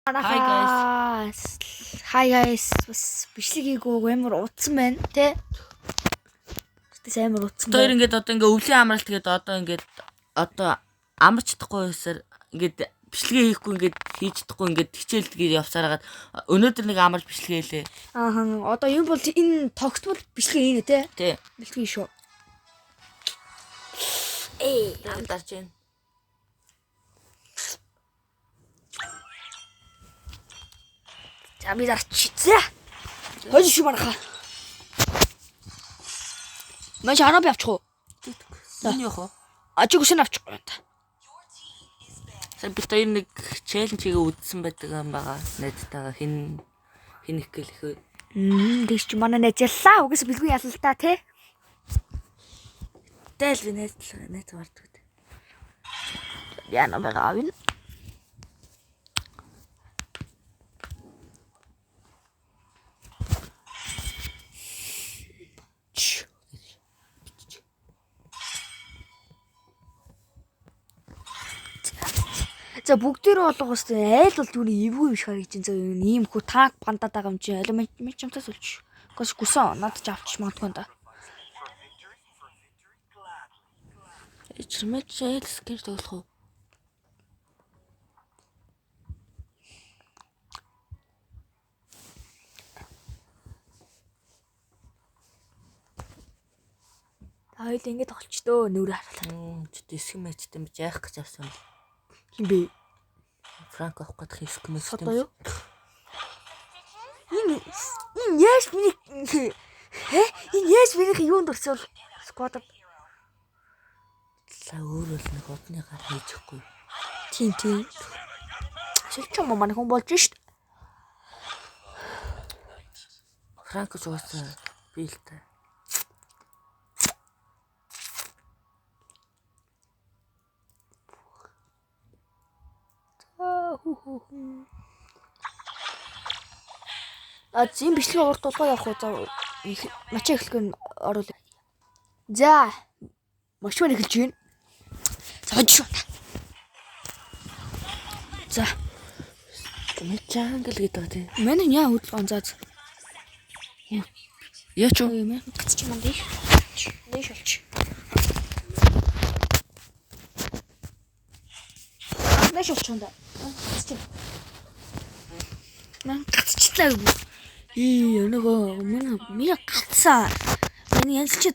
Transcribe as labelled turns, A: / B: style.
A: Hi guys. Hi guys. Бас бичлэг хийгөө амар утсан байна, тэ? Тэгтээ амар утсан.
B: Тэр ингээд одоо ингээд өвлийн амралт тэгээд одоо ингээд одоо амарч чадахгүй байсаар ингээд бичлэгээ хийхгүй ингээд хийж чадахгүй ингээд хичээл гээд явсараад өнөөдөр нэг амарч бичлэгээ хийлээ.
A: Аа, одоо юм бол энэ тогтмол бичлэгээ хийнэ, тэ?
B: Тий.
A: Бэлтгэе шүү.
B: Дарж байна.
A: За би зарчицээ. Хойш шүү мараха. Маш арав явчих уу?
B: Энэ яах вэ?
A: Ажиг үсэн авчих юм та.
B: Сая би тэр нэг челленжийг үзсэн байдаг юм байгаа. Найзтайгаа хин их гэлэх.
A: Тэгс чи манай найзлаа. Угс бэлгүй ялалтаа, тэ?
B: Тэл би найз варддаг.
A: Яа намайг авин. За бүгдээрээ болгоос айл бол түүний эвгүй биш харагдаж байна. За ийм хөө танк бандаад байгаа юм чи аль мэд чамтаас үлч. Гос гүсэн надад ч авчиж магадгүй да.
B: Чимэт шэл скэр тоглох уу?
A: Айл ингэж олчдөө нүрэ харлаа.
B: Ч дэсгэн мэжтэй би яах гэж авсан.
A: Хин бэ?
B: Франк авах гэдэг хэсэг мэжтэй.
A: Одоо юу? Энэ яаш миний энэ яаш миний юунд орсон сквадд
B: За өөр бол нэг одны гар хийчихгүй.
A: тийм. Шилч юм маань хүн болж шít.
B: Франк ч уусаа би л та.
A: Зин бичлэг урд тулгаа явах уу? За мачаа эхлэх нь оруул. За маш их эхэлж байна. Цааж шүү. За
B: Жангл гэдэг тийм.
A: манай яа хөдөлгөөн за.
B: Яач юу?
A: Мэн гацч юм дий. Дэш олч. Дэш олч юм да. Мэн гацчлаа. Нөгөө миний гацсан. Миний янзч